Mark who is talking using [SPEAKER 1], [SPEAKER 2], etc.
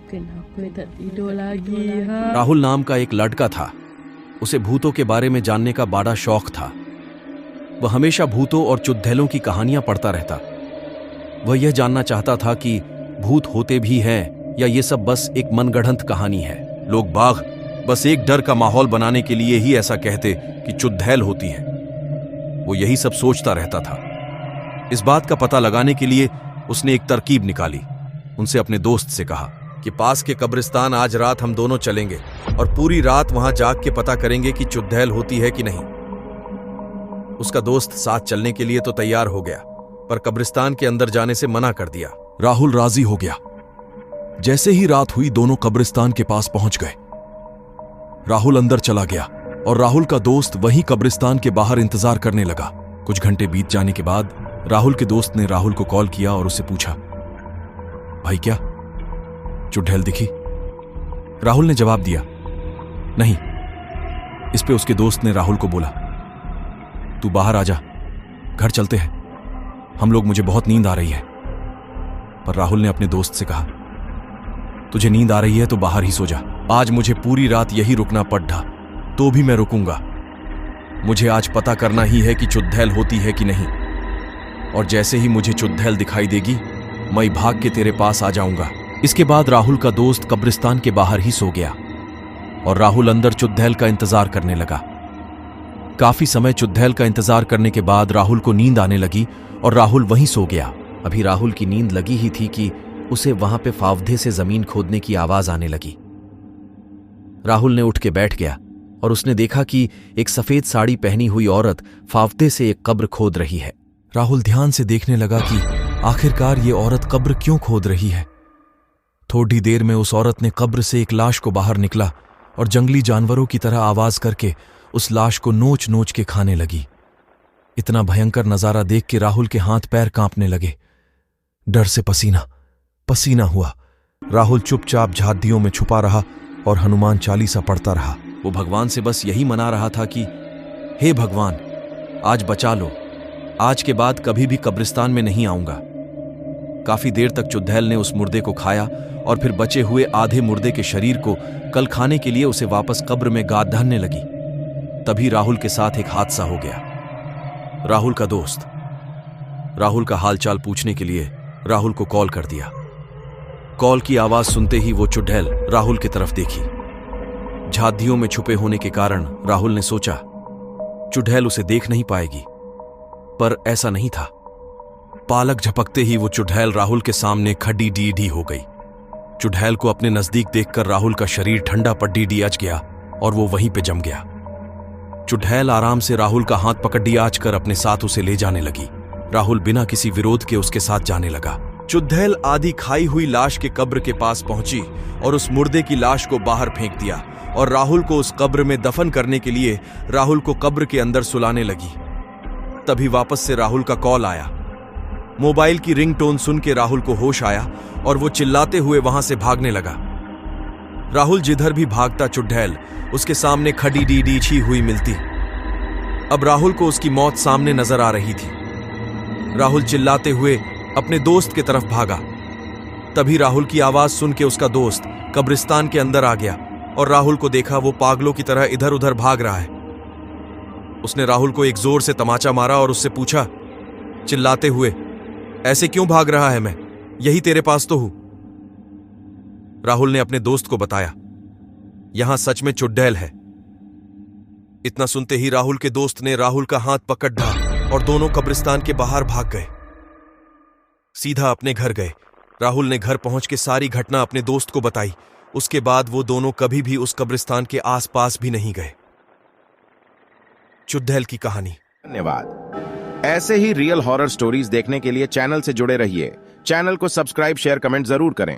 [SPEAKER 1] Kenapa tak tidur lagi, ha?
[SPEAKER 2] Rahul नाम का एक लड़का था। उसे भूतों के बारे में जानने का बड़ा शौक था। वह हमेशा भूतों और चुड़ैलों की कहानियां पढ़ता रहता। वह यह जानना चाहता था कि भूत होते भी हैं या ये सब बस एक मनगढ़ंत कहानी है। लोग बाग बस एक डर का माहौल बनाने के लिए ही ऐसा कहते कि चुड़ैल होती है। वो यही सब सोचता रहता था। इस बात का पता लगाने के लिए उसने एक तरकीब निकाली। उनसे अपने दोस्त से कहा कि पास के कब्रिस्तान आज रात हम दोनों चलेंगे और पूरी रात वहां जाग के पता करेंगे कि चुड़ैल होती है कि नहीं। उसका दोस्त साथ चलने के लिए तो तैयार हो गया, पर कब्रिस्तान के अंदर जाने से मना कर दिया। राहुल राजी हो गया। जैसे ही रात हुई दोनों कब्रिस्तान के पास पहुंच गए। राहुल अंदर चला गया और राहुल का दोस्त वहीं कब्रिस्तान के बाहर इंतजार करने लगा। कुछ घंटे बीत जाने के बाद राहुल के दोस्त ने राहुल को कॉल किया और उससे पूछा, भाई क्या चुड़ैल दिखी? राहुल ने जवाब दिया, नहीं। इस पे उसके दोस्त ने राहुल को बोला, तू बाहर आ जा, घर चलते हैं, हम लोग, मुझे बहुत नींद आ रही है। पर राहुल ने अपने दोस्त से कहा, तुझे नींद आ रही है तो बाहर ही सो जा। आज मुझे पूरी रात यही रुकना पड़ा तो भी मैं रुकूंगा। मुझे आज पता करना ही है कि चुड़ैल होती है कि नहीं, और जैसे ही मुझे चुड़ैल दिखाई देगी मैं भाग के तेरे पास आ जाऊंगा। इसके बाद राहुल का दोस्त कब्रिस्तान के बाहर ही सो गया और राहुल अंदर चुड़ैल का इंतजार करने लगा। काफी समय चुड़ैल का इंतजार करने के बाद राहुल को नींद आने लगी और राहुल वहीं सो गया। अभी राहुल की नींद लगी ही थी कि उसे वहां पे फावदे से जमीन खोदने की आवाज आने लगी। राहुल ने उठ के बैठ गया और उसने देखा कि एक सफेद साड़ी पहनी हुई औरत फावदे से एक कब्र खोद रही है। राहुल ध्यान से देखने लगा कि आखिरकार ये औरत कब्र क्यों खोद रही है। थोड़ी देर में उस औरत ने कब्र से एक लाश को बाहर निकला और जंगली जानवरों की तरह आवाज करके उस लाश को नोच नोच के खाने लगी। इतना भयंकर नजारा देख के राहुल के हाथ पैर कांपने लगे। डर से पसीना पसीना हुआ। राहुल चुपचाप झाड़ियों में छुपा रहा और हनुमान चालीसा पढ़ता रहा। वो भगवान से बस यही मना रहा था कि हे भगवान, आज बचा लो, आज के बाद कभी भी कब्रिस्तान में नहीं आऊंगा। काफी देर तक चुड़ैल ने उस मुर्दे को खाया और फिर बचे हुए आधे मुर्दे के शरीर को कल खाने के लिए उसे वापस कब्र में गाद धरने लगी। तभी राहुल के साथ एक हादसा हो गया। राहुल का दोस्त राहुल का हालचाल पूछने के लिए राहुल को कॉल कर दिया। कॉल की आवाज सुनते ही वो चुड़ैल राहुल की तरफ देखी। झाड़ियों में छुपे होने के कारण राहुल ने सोचा चुड़ैल उसे देख नहीं पाएगी, पर ऐसा नहीं था। पालक झपकते ही वो चुड़ैल राहुल के सामने खड़ी डी हो गई। चुड़ैल को अपने नजदीक देखकर राहुल का शरीर ठंडा पड्डी अच गया और वो वहीं पे जम गया। चुड़ैल आराम से राहुल का हाथ पकड़ी आच कर अपने साथ उसे ले जाने लगी। राहुल बिना किसी विरोध के उसके साथ जाने लगा। चुड़ैल आधी खाई हुई लाश के कब्र के पास पहुंची और उस मुर्दे की लाश को बाहर फेंक दिया और राहुल को उस कब्र में दफन करने के लिए राहुल को कब्र के अंदर सुलाने लगी। तभी वापस से राहुल का कॉल आया। मोबाइल की रिंगटोन सुन के राहुल को होश आया और वो चिल्लाते हुए वहां से भागने लगा। राहुल जिधर भी भागता चुड़ैल उसके सामने खड़ी डी हुई मिलती। अब राहुल को उसकी मौत सामने नजर आ रही थी। राहुल चिल्लाते हुए अपने दोस्त की तरफ भागा। तभी राहुल की आवाज सुन के उसका दोस्त कब्रिस्तान के अंदर आ गया और राहुल को देखा वो पागलों की तरह इधर उधर भाग रहा है। उसने राहुल को एक जोर से तमाचा मारा और उससे पूछा चिल्लाते हुए, ऐसे क्यों भाग रहा है? मैं यही तेरे पास तो हूं। राहुल ने अपने दोस्त को बताया, यहां सच में चुड़ैल है। इतना सुनते ही राहुल के दोस्त ने राहुल का हाथ पकड़ ढा और दोनों कब्रिस्तान के बाहर भाग गए। सीधा अपने घर गए। राहुल ने घर पहुंच के सारी घटना अपने दोस्त को बताई। उसके बाद वो दोनों कभी भी उस कब्रिस्तान के आसपास भी नहीं गए। चुड़ैल की कहानी।
[SPEAKER 3] धन्यवाद। ऐसे ही रियल हॉरर स्टोरीज देखने के लिए चैनल से जुड़े रहिए। चैनल को सब्सक्राइब, शेयर, कमेंट जरूर करें।